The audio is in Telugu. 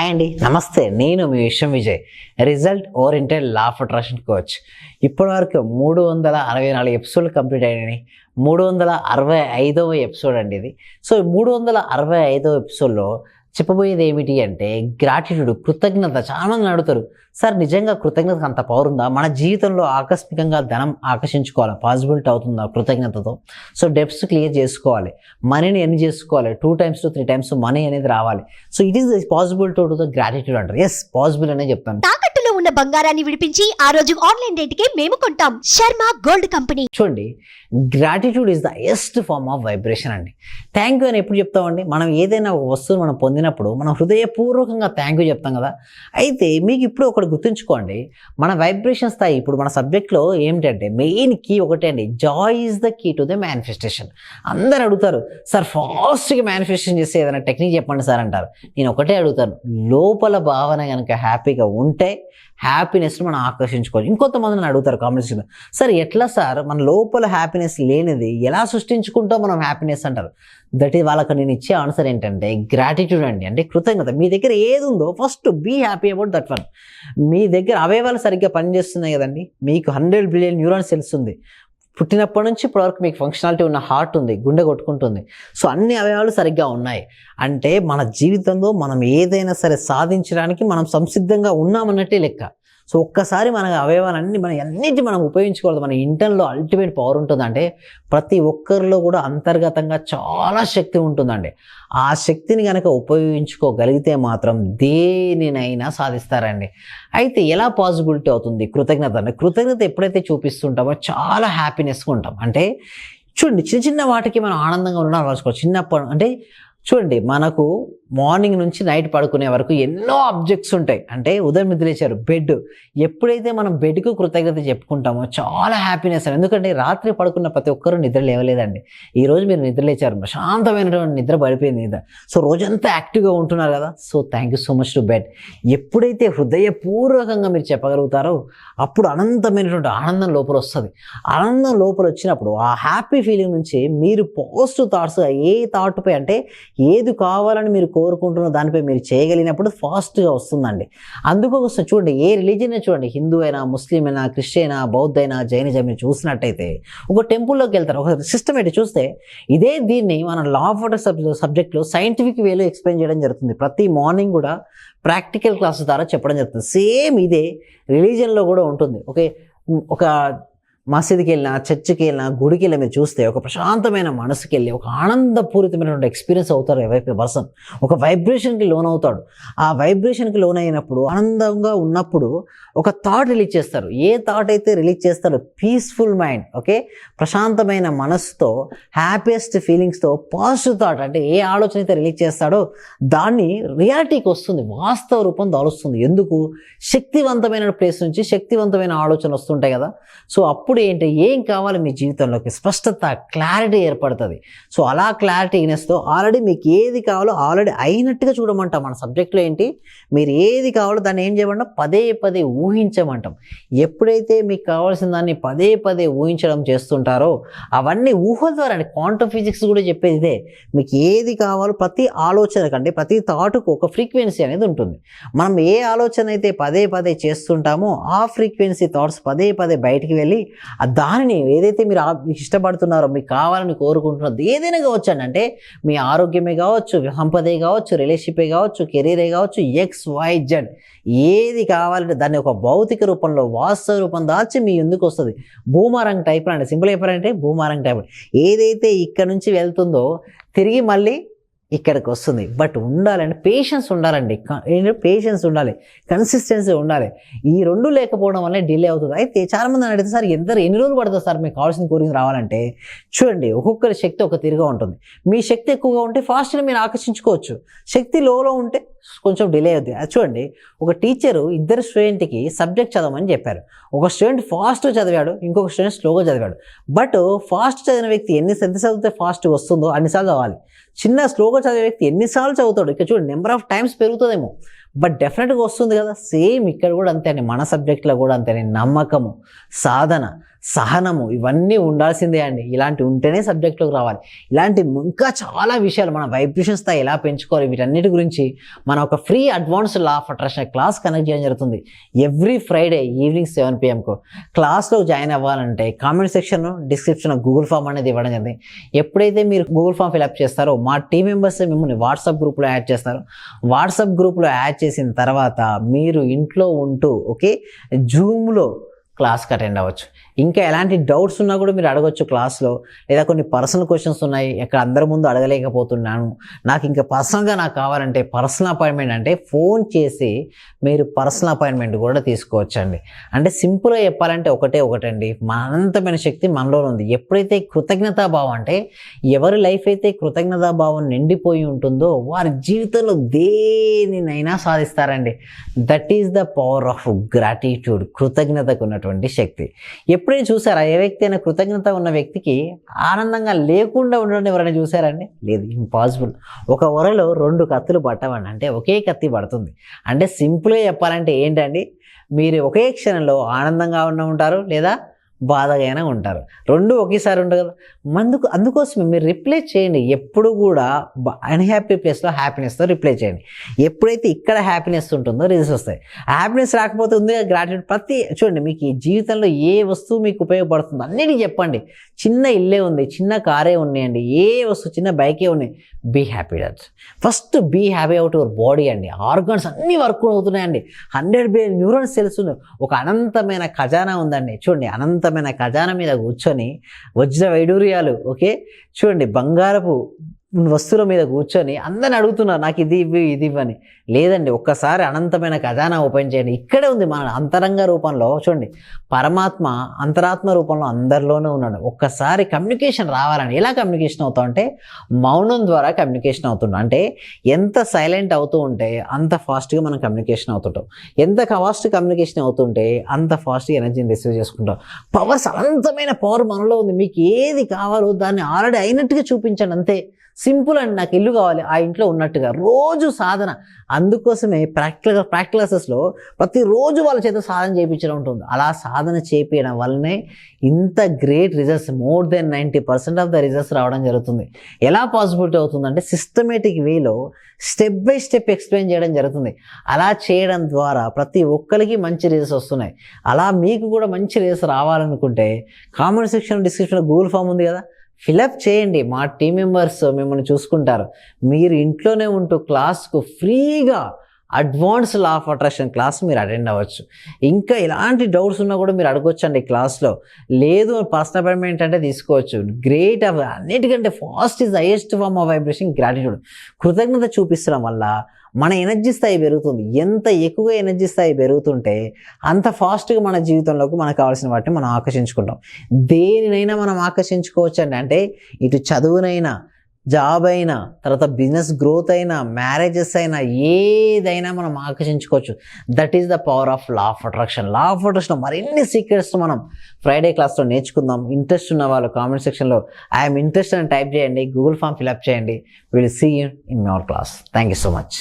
హాయ్ అండి, నమస్తే. నేను మీ Vijay, result oriented law of attraction coach. ఇప్పటివరకు 364 ఎపిసోడ్లు కంప్లీట్ అయినాయి. 365వ ఎపిసోడ్ అండి ఇది. సో 365వ ఎపిసోడ్లో చెప్పబోయేది ఏమిటి అంటే గ్రాటిట్యూడ్, కృతజ్ఞత. చాలామంది అడుగుతారు, సార్ నిజంగా కృతజ్ఞతకు అంత పవర్ ఉందా? మన జీవితంలో ఆకస్మికంగా ధనం ఆకర్షించుకోవాలి, పాసిబిలిటీ అవుతుందా కృతజ్ఞతతో? సో డెప్స్ క్లియర్ చేసుకోవాలి, మనీని ఎన్ని చేసుకోవాలి, 2 times to 3 times మనీ అనేది రావాలి. So it is possibility to the gratitude అంటారు. ఎస్, పాసిబుల్ అనే చెప్తాను. తాకట్టులో ఉన్న బంగారాన్ని విడిపించి ఆ రోజు ఆన్లైన్ రేటుకే మేము కొంటాం. Sharma gold company. చూడండి, gratitude is the highest form of vibration అండి. థ్యాంక్ యూ అని ఎప్పుడు చెప్తామండి? మనం ఏదైనా ఒక వస్తువును మనం పొందినప్పుడు మనం హృదయపూర్వకంగా థ్యాంక్ యూ చెప్తాం కదా. అయితే మీకు ఇప్పుడు ఒకటి గుర్తుంచుకోండి, మన వైబ్రేషన్ స్థాయి ఇప్పుడు మన సబ్జెక్ట్లో ఏమిటంటే మెయిన్ కీ ఒకటే అండి, joy is the key to the manifestation. అందరు అడుగుతారు, సార్ ఫాస్ట్గా మేనిఫెస్టేషన్ చేస్తే ఏదైనా టెక్నిక్ చెప్పండి సార్ అంటారు. నేను ఒకటే అడుగుతాను, లోపల భావన కనుక హ్యాపీగా ఉంటే హ్యాపీనెస్ని మనం ఆకర్షించుకోవచ్చు. ఇంకొంతమంది నన్ను అడుగుతారు కామెంట్స్లో, సార్ ఎట్లా సార్ మన లోపల హ్యాపీనెస్ లేనిది ఎలా సృష్టించుకుంటాం మనం హ్యాపీనెస్ అంటారు. దట్ ఈజ్ వాళ్ళకి నేను ఇచ్చే ఆన్సర్ ఏంటంటే గ్రాటిట్యూడ్ అండి. అంటే కృతజ్ఞత. మీ దగ్గర ఏది ఉందో first be happy about that one. మీ దగ్గర అవయవాలు సరిగ్గా పనిచేస్తున్నాయి కదండి, మీకు 100 బిలియన్ న్యూరాన్స్ సెల్స్ ఉంది. పుట్టినప్పటి నుంచి ఇప్పటివరకు మీకు ఫంక్షనాలిటీ ఉన్న హార్ట్ ఉంది, గుండె కొట్టుకుంటుంది. సో అన్ని అవయవాలు సరిగ్గా ఉన్నాయి అంటే మన జీవితంలో మనం ఏదైనా సరే సాధించడానికి మనం సంసిద్ధంగా ఉన్నామన్నట్టే లెక్క. సో ఒక్కసారి మన అవయవాలన్నీ అన్నిటి మనం ఉపయోగించుకోవాలి. మన ఇంటర్లో అల్టిమేట్ పవర్ ఉంటుందంటే ప్రతి ఒక్కరిలో కూడా అంతర్గతంగా చాలా శక్తి ఉంటుందండి. ఆ శక్తిని కనుక ఉపయోగించుకోగలిగితే మాత్రం దేనినైనా సాధిస్తారండి. అయితే ఎలా పాసిబిలిటీ అవుతుంది కృతజ్ఞత? అంటే కృతజ్ఞత ఎప్పుడైతే చూపిస్తుంటామో చాలా హ్యాపీనెస్గా ఉంటాం. అంటే చూడండి, చిన్న చిన్న వాటికి మనం ఆనందంగా ఉండడం అలవాటుకోవచ్చు. చిన్నప్పుడు అంటే చూడండి, మనకు మార్నింగ్ నుంచి నైట్ పడుకునే వరకు ఎన్నో ఆబ్జెక్ట్స్ ఉంటాయి. అంటే ఉదయం నిద్రలేచారు, బెడ్. ఎప్పుడైతే మనం బెడ్కు కృతజ్ఞత చెప్పుకుంటామో చాలా హ్యాపీనెస్. ఎందుకంటే రాత్రి పడుకున్న ప్రతి ఒక్కరూ నిద్ర లేవలేదండి. ఈరోజు మీరు నిద్రలేచారు, ప్రశాంతమైనటువంటి నిద్ర పడిపోయింది నిద్ర. సో రోజంతా యాక్టివ్గా ఉంటున్నారు కదా. So thank you so much to bed. ఎప్పుడైతే హృదయపూర్వకంగా మీరు చెప్పగలుగుతారో అప్పుడు అనంతమైనటువంటి ఆనందం లోపల వస్తుంది. ఆనందం లోపల వచ్చినప్పుడు ఆ హ్యాపీ ఫీలింగ్ నుంచి మీరు పాజిటివ్ థాట్స్, ఏ థాట్పై అంటే ఏది కావాలని మీరు కోరుకుంటున్న దానిపై మీరు చేయగలిగినప్పుడు ఫాస్ట్గా వస్తుందండి. అందుకోసం చూడండి, ఏ రిలీజియన్ చూడండి, హిందూ అయినా, ముస్లిం అయినా, క్రిస్టియన్ అయినా, బౌద్ధ అయినా, జైనిజం మీరు చూసినట్టయితే ఒక టెంపుల్లోకి వెళ్తారు, ఒక సిస్టమేటిక్ చూస్తే ఇదే దీన్ని మన లా ఆఫ్ వాటర్ సబ్జెక్ట్లో సైంటిఫిక్ వేలో ఎక్స్ప్లెయిన్ చేయడం జరుగుతుంది. ప్రతి మార్నింగ్ కూడా ప్రాక్టికల్ క్లాసెస్ ద్వారా చెప్పడం జరుగుతుంది. సేమ్ ఇదే రిలీజియన్లో కూడా ఉంటుంది. ఒక మసీదుకి వెళ్ళినా, చర్చికి వెళ్ళినా, గుడికి వెళ్ళి మీరు చూస్తే ఒక ప్రశాంతమైన మనసుకి వెళ్ళి ఒక ఆనందపూరితమైనటువంటి ఎక్స్పీరియన్స్ అవుతారు ఎవరైతే పర్సన్. ఒక వైబ్రేషన్కి లోన్ అవుతాడు. ఆ వైబ్రేషన్కి లోన్ అయినప్పుడు ఆనందంగా ఉన్నప్పుడు ఒక థాట్ రిలీజ్ చేస్తారు. ఏ థాట్ అయితే రిలీజ్ చేస్తారో పీస్ఫుల్ మైండ్, ఓకే, ప్రశాంతమైన మనసుతో, హ్యాపీయెస్ట్ ఫీలింగ్స్తో, పాజిటివ్ థాట్ అంటే ఏ ఆలోచన అయితే రిలీజ్ చేస్తాడో దాన్ని రియాలిటీకి వస్తుంది, వాస్తవ రూపం దాలుస్తుంది. ఎందుకు? శక్తివంతమైన ప్లేస్ నుంచి శక్తివంతమైన ఆలోచనలు వస్తుంటాయి కదా. సో అప్పుడు ఏంటి, ఏం కావాలి మీ జీవితంలోకి స్పష్టత, క్లారిటీ ఏర్పడుతుంది. సో అలా క్లారిటీనెస్తో ఆల్రెడీ మీకు ఏది కావాలో ఆల్రెడీ అయినట్టుగా చూడమంటాం. మన సబ్జెక్ట్లో ఏంటి, మీరు ఏది కావాలో దాన్ని ఏం చేయమంటాం, పదే పదే ఊహించమంటాం. ఎప్పుడైతే మీకు కావాల్సిన దాన్ని పదే పదే ఊహించడం చేస్తుంటారో అవన్నీ ఊహ ద్వారా అండి. క్వాంటమ్ ఫిజిక్స్ కూడా చెప్పేది ఇదే. మీకు ఏది కావాలో ప్రతి ఆలోచన కంటే ప్రతి థాట్కు ఒక ఫ్రీక్వెన్సీ అనేది ఉంటుంది. మనం ఏ ఆలోచన అయితే పదే పదే చేస్తుంటామో ఆ ఫ్రీక్వెన్సీ థాట్స్ పదే పదే బయటికి వెళ్ళి దానిని ఏదైతే మీరు ఇష్టపడుతున్నారో, మీకు కావాలని కోరుకుంటున్నారో ఏదైనా కావచ్చు అండి. అంటే మీ ఆరోగ్యమే కావచ్చు, సంపదే కావచ్చు, రిలేషన్షిపే కావచ్చు, కెరీరే కావచ్చు, XYZ ఏది కావాలంటే దాన్ని ఒక భౌతిక రూపంలో, వాస్తవ రూపం దాల్చి మీ ఎందుకు వస్తుంది. బూమరంగ్ టైప్ అంటే సింపుల్ చెప్పారంటే బూమరంగ్ టైప్. ఏదైతే ఇక్కడ నుంచి వెళ్తుందో తిరిగి మళ్ళీ ఇక్కడికి వస్తుంది. బట్ ఉండాలండి, పేషెన్స్ ఉండాలండి. పేషెన్స్ ఉండాలి, కన్సిస్టెన్సీ ఉండాలి. ఈ రెండు లేకపోవడం వల్ల డిలే అవుతుంది. అయితే చాలామంది అడిగితే, సార్ ఎన్ని రోజులు పడుతుంది సార్ మీకు కావాల్సిన కోరిక రావాలంటే? చూడండి, ఒక్కొక్కరి శక్తి ఒక తిరిగా ఉంటుంది. మీ శక్తి ఎక్కువగా ఉంటే ఫాస్ట్గా మీరు ఆకర్షించుకోవచ్చు. శక్తి లోలో ఉంటే కొంచెం డిలే అవుతుంది. అది చూడండి, ఒక టీచరు ఇద్దరు స్టూడెంట్కి సబ్జెక్ట్ చదవమని చెప్పారు. ఒక స్టూడెంట్ ఫాస్ట్గా చదివాడు, ఇంకొక స్టూడెంట్ స్లోగా చదివాడు. బట్ ఫాస్ట్ చదివిన వ్యక్తి ఎన్నిసార్లు చదివితే ఫాస్ట్ వస్తుందో అన్నిసార్లు చదవాలి. స్లోగా చదివే వ్యక్తి ఎన్నిసార్లు చదువుతాడు, ఇక్కడ చూడండి నెంబర్ ఆఫ్ టైమ్స్ పెరుగుతుందేమో, బట్ డెఫినెట్గా వస్తుంది కదా. సేమ్ ఇక్కడ కూడా అంతే అండి, మన సబ్జెక్ట్లో కూడా అంతే. నమ్మకము, సాధన, సహనము, ఇవన్నీ ఉండాల్సిందే అండి. ఇలాంటి ఉంటేనే సబ్జెక్టులోకి రావాలి. ఇలాంటి ఇంకా చాలా విషయాలు మన వైబ్రేషన్ స్థాయి ఎలా పెంచుకోవాలి, వీటన్నిటి గురించి మన ఒక free advanced law of attraction class connect చేయడం జరుగుతుంది ఎవ్రీ ఫ్రైడే ఈవినింగ్ 7 PM క్లాస్లో జాయిన్ అవ్వాలంటే comment section description Google form అనేది ఇవ్వడం జరిగింది. ఎప్పుడైతే మీరు గూగుల్ ఫామ్ ఫిల్అప్ చేస్తారో మా టీం మెంబర్స్ మిమ్మల్ని వాట్సాప్ గ్రూప్లో యాడ్ చేస్తారు. వాట్సాప్ గ్రూప్లో యాడ్ చేసిన తర్వాత మీరు ఇంట్లో ఉంటూ జూమ్లో క్లాస్కి అటెండ్ అవ్వచ్చు. ఇంకా ఎలాంటి డౌట్స్ ఉన్నా కూడా మీరు అడగొచ్చు క్లాస్లో, లేదా కొన్ని పర్సనల్ క్వశ్చన్స్ ఉన్నాయి ఎక్కడ అందరి ముందు అడగలేకపోతున్నాను, నాకు ఇంకా పర్సనల్గా నాకు కావాలంటే పర్సనల్ అపాయింట్మెంట్ అంటే ఫోన్ చేసి మీరు పర్సనల్ అపాయింట్మెంట్ కూడా తీసుకోవచ్చండి. అంటే సింపుల్గా చెప్పాలంటే ఒకటండి, మన అనంతమైన శక్తి మనలో ఉంది. ఎప్పుడైతే కృతజ్ఞతాభావం అంటే ఎవరి లైఫ్ అయితే కృతజ్ఞతాభావం నిండిపోయి ఉంటుందో వారి జీవితంలో దేనినైనా సాధిస్తారండి. That is the power of gratitude, కృతజ్ఞతకు ఉన్నటువంటి శక్తి. ఎప్పుడైనా చూసారా ఏ వ్యక్తి అయినా కృతజ్ఞత ఉన్న వ్యక్తికి ఆనందంగా లేకుండా ఉండడం ఎవరైనా చూసారండి? లేదు, ఇంపాసిబుల్. ఒక వరలో 2 కత్తులు పట్టవండి, అంటే ఒకే కత్తి పడుతుంది. అంటే సింపుల్గా చెప్పాలంటే ఏంటండి, మీరు ఒకే క్షణంలో ఆనందంగా ఉంటారు లేదా బాధగానే ఉంటారు, 2 ఒకేసారి ఉండదు కదా. అందుకోసమే మీరు రిప్లై చేయండి. ఎప్పుడు కూడా అన్హ్యాపీ ప్లేస్లో హ్యాపీనెస్తో రిప్లై చేయండి. ఎప్పుడైతే ఇక్కడ హ్యాపీనెస్ ఉంటుందో రిజల్ట్స్ వస్తాయి. హ్యాపీనెస్ రాకపోతే ఉంది గ్రాటిట్యూడ్. చూడండి, మీకు ఈ జీవితంలో ఏ వస్తువు మీకు ఉపయోగపడుతుందో అన్నిటికీ చెప్పండి. చిన్న ఇల్లే ఉంది, చిన్న కారే ఉన్నాయండి, ఏ వస్తువు చిన్న బైకే ఉన్నాయి, be happy. That first be happy out your body అండి. ఆర్గాన్స్ అన్నీ వర్క్ అవుతున్నాయండి. 100 బిలియన్ న్యూరాన్స్ సెల్స్ ఉన్నాయి. ఒక అనంతమైన ఖజానా ఉందండి. చూడండి, అనంతమైన ఖజానా మీద కూర్చొని వజ్ర వైడూర్యాలు చూడండి బంగారపు వస్తువుల మీద కూర్చొని అందరిని అడుగుతున్నారు నాకు ఇది ఇవ్వని. లేదండి, ఒక్కసారి అనంతమైన ఖజానా ఓపెన్ చేయండి. ఇక్కడే ఉంది మన అంతరంగ రూపంలో. చూడండి, పరమాత్మ అంతరాత్మ రూపంలో అందరిలోనే ఉన్నాడు. ఒక్కసారి కమ్యూనికేషన్ రావాలని ఎలా కమ్యూనికేషన్ అవుతాం అంటే మౌనం ద్వారా కమ్యూనికేషన్ అవుతుంటాం. అంటే ఎంత సైలెంట్ అవుతూ ఉంటే అంత ఫాస్ట్గా మనం కమ్యూనికేషన్ అవుతుంటాం. ఎంత ఫాస్ట్ కమ్యూనికేషన్ అవుతుంటే అంత ఫాస్ట్గా ఎనర్జీని రిసీవ్ చేసుకుంటాం. పవర్స్, అనంతమైన పవర్ మనలో ఉంది. మీకు ఏది కావాలో దాన్ని ఆల్రెడీ అయినట్టుగా చూపించండి, అంతే. సింపుల్ అండి. నాకు ఇల్లు కావాలి, ఆ ఇంట్లో ఉన్నట్టుగా రోజు సాధన. అందుకోసమే ప్రాక్టికల్ క్లాసెస్లో ప్రతిరోజు వాళ్ళ చేత సాధన చేయించడం ఉంటుంది. అలా సాధన చేయించడం వల్లనే ఇంత great results, more than 90% of the results రావడం జరుగుతుంది. ఎలా పాసిబిలిటీ అవుతుందంటే సిస్టమేటిక్ వేలో స్టెప్ బై స్టెప్ ఎక్స్ప్లెయిన్ చేయడం జరుగుతుంది. అలా చేయడం ద్వారా ప్రతి ఒక్కరికి మంచి రిజల్ట్స్ వస్తున్నాయి. అలా మీకు కూడా మంచి రిజల్ట్స్ రావాలనుకుంటే కామెంట్ సెక్షన్ డిస్క్రిప్షన్లో గూగుల్ ఫామ్ ఉంది కదా, ఫిలప్ చేయండి. మా టీం మెంబర్స్ మిమ్మల్ని చూసుకుంటారు. మీరు ఇంట్లోనే ఉంటూ క్లాస్కు ఫ్రీగా advance law of attraction class మీరు అటెండ్ అవ్వచ్చు. ఇంకా ఎలాంటి డౌట్స్ ఉన్నా కూడా మీరు అడగొచ్చండి క్లాస్లో. లేదు పర్సనల్ అపాయింట్మెంట్ అంటే తీసుకోవచ్చు. గ్రేట్, అన్నిటికంటే fast is highest form of vibration gratitude. కృతజ్ఞత చూపించడం వల్ల మన ఎనర్జీ స్థాయి పెరుగుతుంది. ఎంత ఎక్కువగా ఎనర్జీ స్థాయి పెరుగుతుంటే అంత ఫాస్ట్గా మన జీవితంలోకి మనకు కావాల్సిన వాటిని మనం ఆకర్షించుకుంటాం. దేనినైనా మనం ఆకర్షించుకోవచ్చు అండి. అంటే ఇటు చదువునైనా, జాబ్ అయినా, తర్వాత బిజినెస్ గ్రోత్ అయినా, మ్యారేజెస్ అయినా, ఏదైనా మనం ఆకర్షించుకోవచ్చు. That is the power of law of attraction. Law of attraction మరిన్ని సీక్రెట్స్ మనం ఫ్రైడే క్లాస్లో నేర్చుకుందాం. ఇంట్రెస్ట్ ఉన్న వాళ్ళు కామెంట్ సెక్షన్లో ఐఎమ్ ఇంట్రెస్టెడ్ అని టైప్ చేయండి, గూగుల్ ఫామ్ ఫిల్అప్ చేయండి. Will see you in our class. Thank you so much.